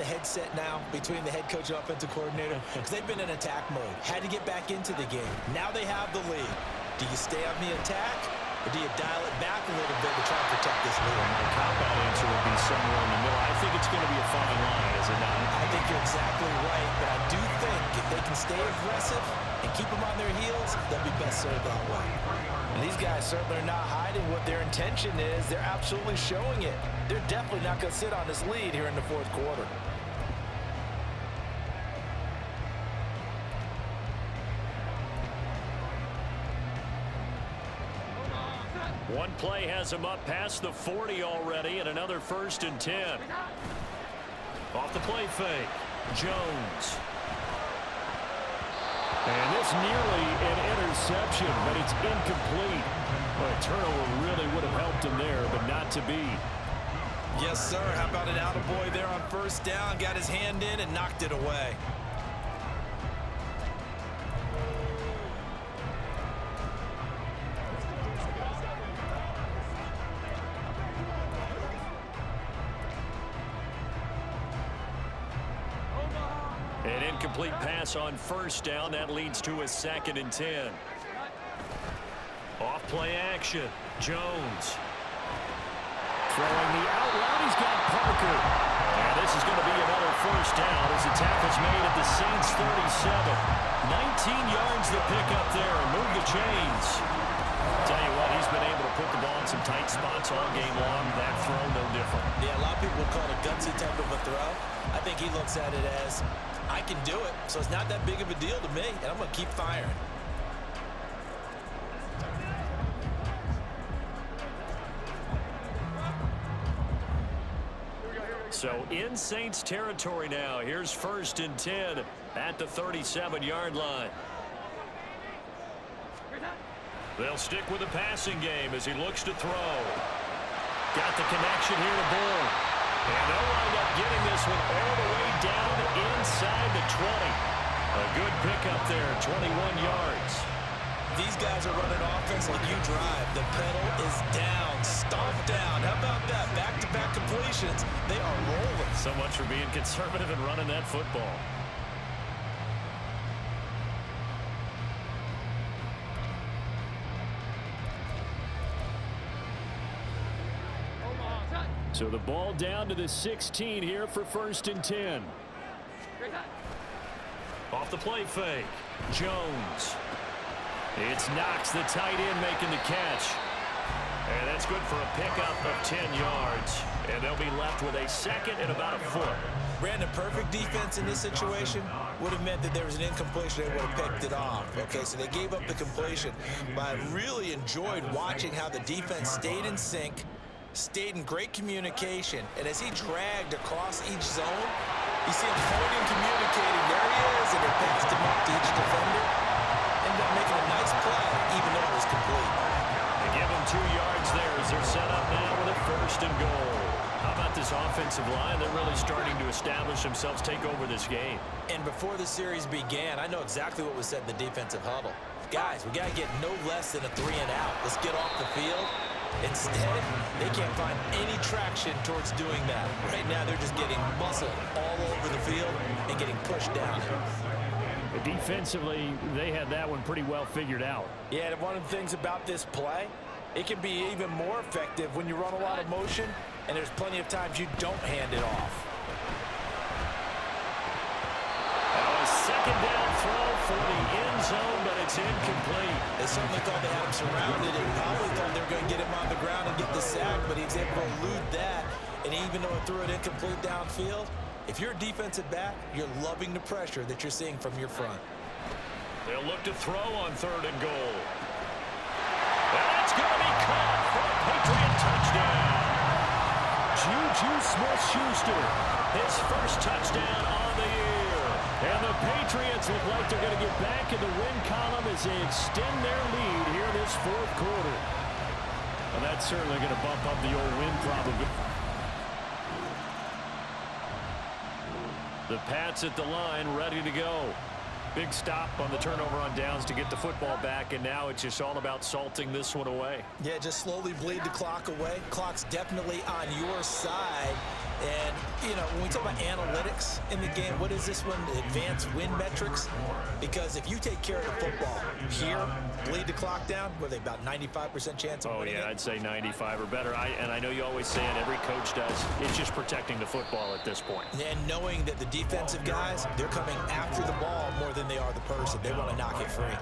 a headset now between the head coach and offensive coordinator because they've been in attack mode. Had to get back into the game. Now they have the lead. Do you stay on the attack, or do you dial it back a little bit to try and protect this lead? My cop-out answer would be somewhere in the middle. I think it's going to be a fine line, is it not? I think you're exactly right, but I do think if they can stay aggressive and keep them on their heels, they'll be best served that way. And these guys certainly are not hiding what their intention is. They're absolutely showing it. They're definitely not going to sit on this lead here in the fourth quarter. One play has him up past the 40 already, and another 1st and 10. Off the play fake, Jones. And this nearly an interception, but it's incomplete. Well, a turnover really would have helped him there, but not to be. Yes, sir. How about an attaboy there on 1st down? Got his hand in and knocked it away. An incomplete pass on 1st down. That leads to a 2nd and 10. Off play action. Jones. Throwing the out route. He's got Parker. And this is going to be another 1st down as the tackle's made at the Saints 37. 19 yards to pick up there and move the chains. Tell you what, he's been able to put the ball in some tight spots all game long. That throw, no different. Yeah, a lot of people will call it a gutsy type of a throw. I think he looks at it as, I can do it, so it's not that big of a deal to me, and I'm going to keep firing. So in Saints territory now. Here's 1st and 10 at the 37-yard line. They'll stick with the passing game as he looks to throw. Got the connection here to Bull. And they'll wind up getting this one all the way down inside the 20. A good pickup there, 21 yards. These guys are running offense like you drive. The pedal is down, stomp down. How about that? Back-to-back completions. They are rolling. So much for being conservative and running that football. So the ball down to the 16 here for 1st and 10. Off the play fake, Jones. It's Knox, the tight end, making the catch. And that's good for a pickup of 10 yards. And they'll be left with a 2nd and about a foot. Brandon, perfect defense in this situation would have meant that there was an incompletion. They would have picked it off. Okay, so they gave up the completion. But I really enjoyed watching how the defense stayed in sync, stayed in great communication. And as he dragged across each zone, you see him pointing, communicating. There he is, and they passed him up to each defender. Ended up making a nice play, even though it was complete. They give him 2 yards there as they're set up now with a 1st and goal. How about this offensive line? They're really starting to establish themselves, take over this game. And before the series began, I know exactly what was said in the defensive huddle. Guys, we got to get no less than a 3 and out. Let's get off the field. Instead, they can't find any traction towards doing that. Right now, they're just getting muscled all over the field and getting pushed down. Defensively, they had that one pretty well figured out. Yeah, and one of the things about this play, it can be even more effective when you run a lot of motion, and there's plenty of times you don't hand it off. That was 2nd down throw for the end zone, but it's incomplete. They certainly thought they had him surrounded and probably thought they were going to get him on the ground and get the sack, but he was able to elude that. And even though it threw it incomplete downfield, if you're a defensive back, you're loving the pressure that you're seeing from your front. They'll look to throw on 3rd and goal. And that's going to be caught for a Patriot touchdown. Juju Smith-Schuster, his 1st touchdown on the year. And the Patriots look like they're going to get back in the win column as they extend their lead here this 4th quarter. And that's certainly going to bump up the old win probability. The Pats at the line, ready to go. Big stop on the turnover on downs to get the football back, and now it's just all about salting this one away. Yeah, just slowly bleed the clock away. Clock's definitely on your side. And, you know, when we talk about analytics in the game, what is this one? Advanced win metrics? Because if you take care of the football here, bleed the clock down, what are they, about 95% chance of winning it? I'd say 95 or better. And I know you always say it, every coach does. It's just protecting the football at this point. And knowing that the defensive guys, they're coming after the ball more than they are the person. They want to knock it free.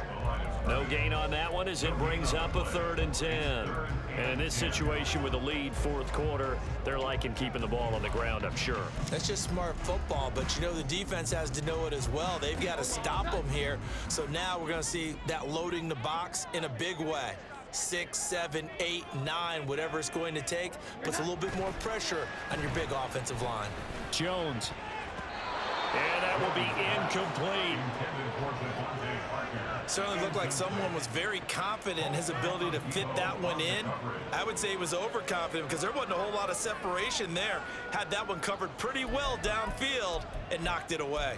No gain on that one as it brings up a 3rd and 10. And in this situation with a lead, 4th quarter, they're liking keeping the ball on the ground, I'm sure. That's just smart football, but you know the defense has to know it as well. They've got to stop them here. So now we're going to see that loading the box in a big way. 6, 7, 8, 9, whatever it's going to take, puts a little bit more pressure on your big offensive line. Jones. And that will be incomplete. Certainly looked like someone was very confident in his ability to fit that one in. I would say he was overconfident because there wasn't a whole lot of separation there. Had that one covered pretty well downfield and knocked it away.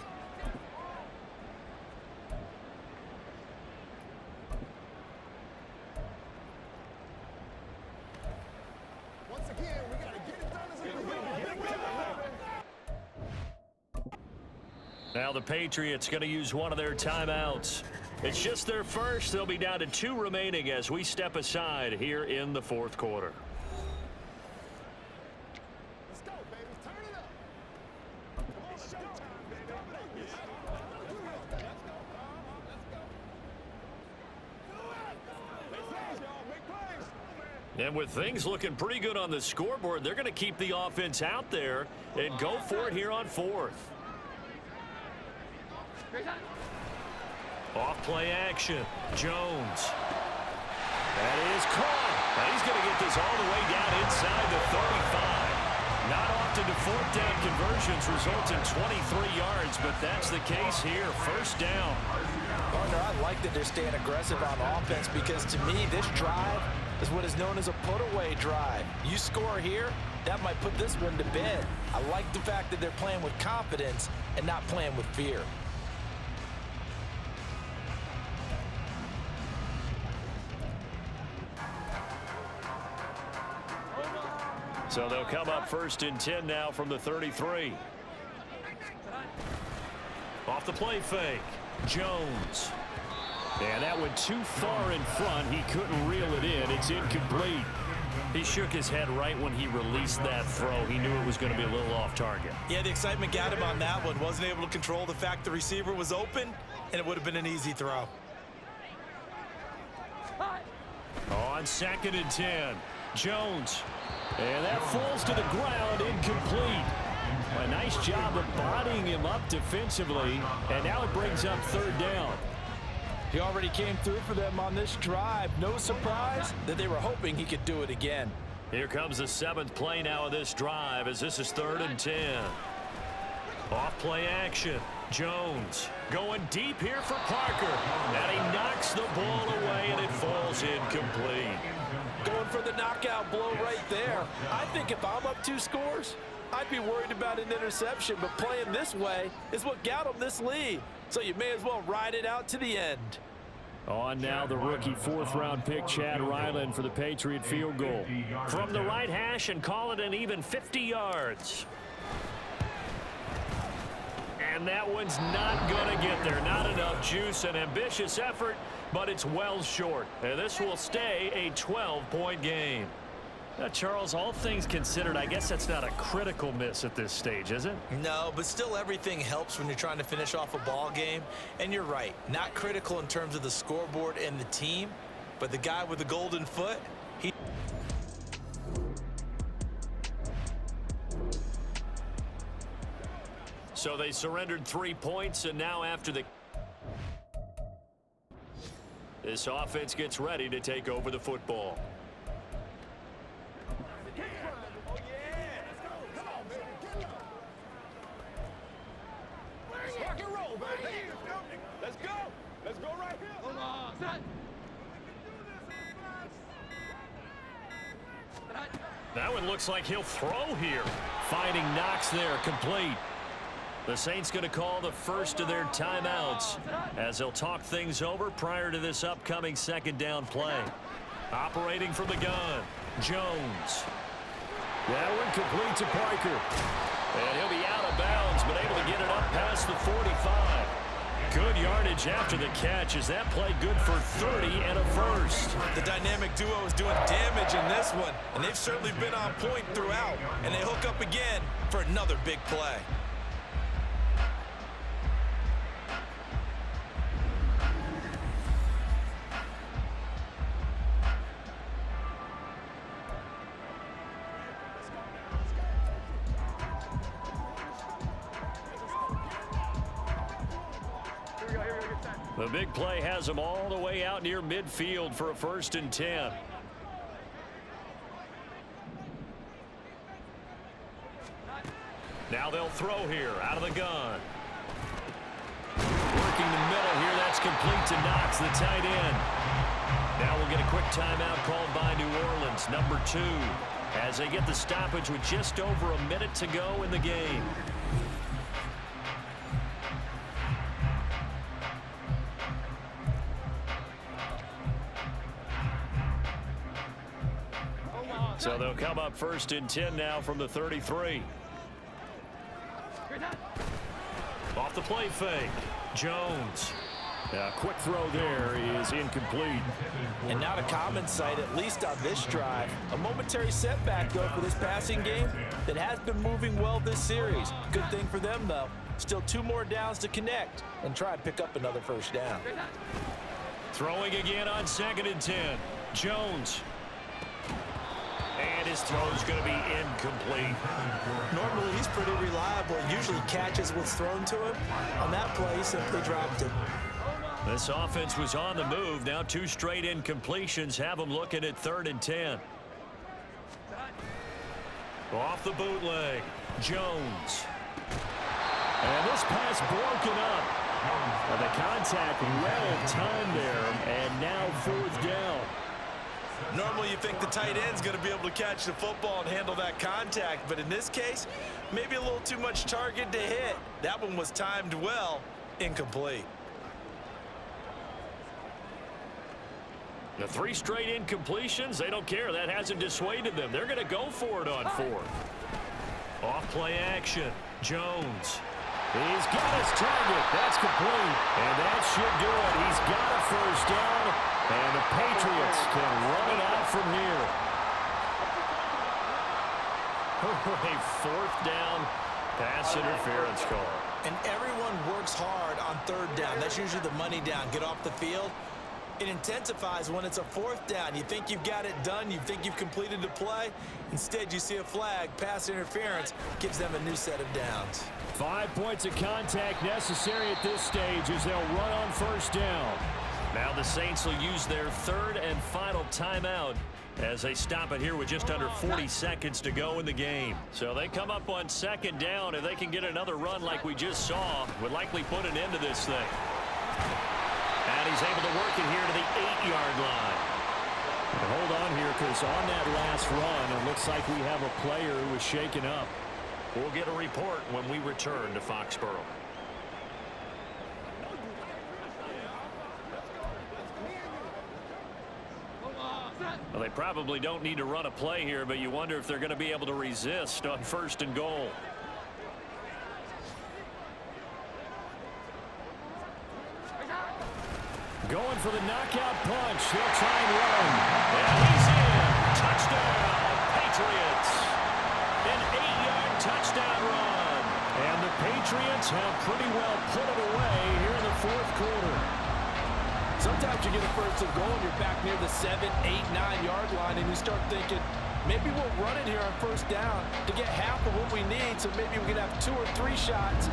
Once again, we got to get it done as a group. Now the Patriots going to use one of their timeouts. It's just their first. They'll be down to 2 remaining as we step aside here in the 4th quarter. Let's go, baby. Turn it up. Come on, it's showtime, baby. Let's go. Make plays. And with things looking pretty good on the scoreboard, they're going to keep the offense out there and go for it here on 4th. Off play action. Jones. That is caught. And he's going to get this all the way down inside the 35. Not often do 4th down conversions result in 23 yards, but that's the case here. 1st down. Partner, I like that they're staying aggressive on offense because to me, this drive is what is known as a put-away drive. You score here, that might put this one to bed. I like the fact that they're playing with confidence and not playing with fear. So they'll come up 1st and 10 now from the 33. Off the play fake. Jones. And that went too far in front. He couldn't reel it in. It's incomplete. He shook his head right when he released that throw. He knew it was going to be a little off target. Yeah, the excitement got him on that one. Wasn't able to control the fact the receiver was open, and it would have been an easy throw. On 2nd and 10. Jones. And that falls to the ground, incomplete. A nice job of bodying him up defensively, and now it brings up 3rd down. He already came through for them on this drive. No surprise that they were hoping he could do it again. Here comes the 7th play now of this drive as this is 3rd and 10. Off play action. Jones going deep here for Parker. And he knocks the ball away, and it falls incomplete. Going for the knockout blow right there. I think if I'm up 2 scores, I'd be worried about an interception, but playing this way is what got them this lead. So you may as well ride it out to the end. On now the rookie 4th-round pick, Chad Ryland, for the Patriot field goal. From the right hash and call it an even 50 yards. And that one's not going to get there. Not enough juice. An ambitious effort, but it's well short. And this will stay a 12-point game. Now, Charles, all things considered, I guess that's not a critical miss at this stage, is it? No, but still everything helps when you're trying to finish off a ball game. And you're right, not critical in terms of the scoreboard and the team, but the guy with the golden foot, he... So they surrendered 3 points, and now after this offense gets ready to take over the football. Let's go. Let's go right here. Hold on. That one looks like he'll throw here. Finding Knox there, complete. The Saints going to call the first of their timeouts as they'll talk things over prior to this upcoming 2nd down play. Operating from the gun, Jones. That one complete to Parker. And he'll be out of bounds, but able to get it up past the 45. Good yardage after the catch as that play good for 30 and a first. The dynamic duo is doing damage in this one, and they've certainly been on point throughout. And they hook up again for another big play. The big play has them all the way out near midfield for a 1st and 10. Now they'll throw here out of the gun. Working the middle here. That's complete to Knox, the tight end. Now we'll get a quick timeout called by New Orleans, number 2, as they get the stoppage with just over a minute to go in the game. So they'll come up 1st and 10 now from the 33. Off the play fake. Jones. Quick throw there is incomplete. And not a common sight, at least on this drive. A momentary setback, though, for this passing game that has been moving well this series. Good thing for them, though. Still 2 more downs to connect and try and pick up another 1st down. Throwing again on 2nd and 10. Jones. And his throw's going to be incomplete. Normally, he's pretty reliable. Usually catches what's thrown to him. On that play, he simply dropped it. This offense was on the move. Now 2 straight incompletions have them looking at 3rd and 10. Off the bootleg. Jones. And this pass broken up. And the contact well timed there. And now 4th down. Normally you think the tight end's going to be able to catch the football and handle that contact, but in this case, maybe a little too much target to hit. That one was timed well, incomplete. The 3 straight incompletions, they don't care. That hasn't dissuaded them. They're going to go for it on 4th. Off play action. Jones. He's got his target. That's complete. And that should do it. He's got a 1st down. And the Patriots can run it out from here. A 4th down pass interference call. And everyone works hard on 3rd down. That's usually the money down. Get off the field. It intensifies when it's a 4th down. You think you've got it done. You think you've completed the play. Instead, you see a flag. Pass interference gives them a new set of downs. 5 points of contact necessary at this stage as they'll run on 1st down. Now the Saints will use their 3rd and final timeout as they stop it here with just under 40 seconds to go in the game. So they come up on 2nd down. If they can get another run like we just saw, would likely put an end to this thing. And he's able to work it here to the 8-yard line. And hold on here, because on that last run, it looks like we have a player who was shaken up. We'll get a report when we return to Foxborough. Well, they probably don't need to run a play here, but you wonder if they're going to be able to resist on 1st and goal. Going for the knockout punch. They'll try and run. And he's in. Touchdown, Patriots. An 8-yard touchdown run. And the Patriots have pretty well put it away here in the 4th quarter. Sometimes you get a 1st and goal and you're back near the 7, 8, 9-yard line, and you start thinking, maybe we'll run it here on 1st down to get half of what we need, so maybe we can have 2 or 3 shots.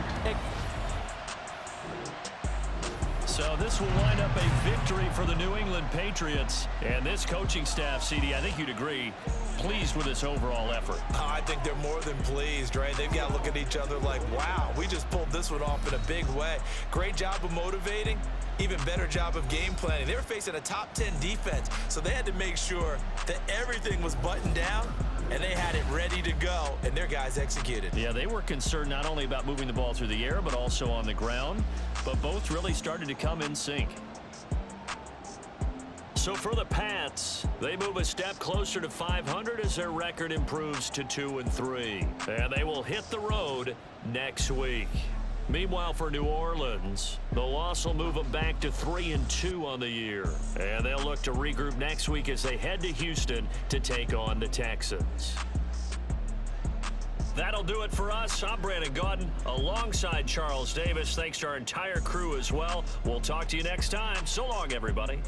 So this will wind up a victory for the New England Patriots. And this coaching staff, CD, I think you'd agree, pleased with this overall effort. I think they're more than pleased, right? They've got to look at each other like, wow, we just pulled this one off in a big way. Great job of motivating. Even better job of game planning. They were facing a top 10 defense, so they had to make sure that everything was buttoned down, and they had it ready to go, and their guys executed. Yeah, they were concerned not only about moving the ball through the air, but also on the ground, but both really started to come in sync. So for the Pats, they move a step closer to 500 as their record improves to 2-3. And they will hit the road next week. Meanwhile, for New Orleans, the loss will move them back to 3-2 on the year. And they'll look to regroup next week as they head to Houston to take on the Texans. That'll do it for us. I'm Brandon Gaudin alongside Charles Davis. Thanks to our entire crew as well. We'll talk to you next time. So long, everybody.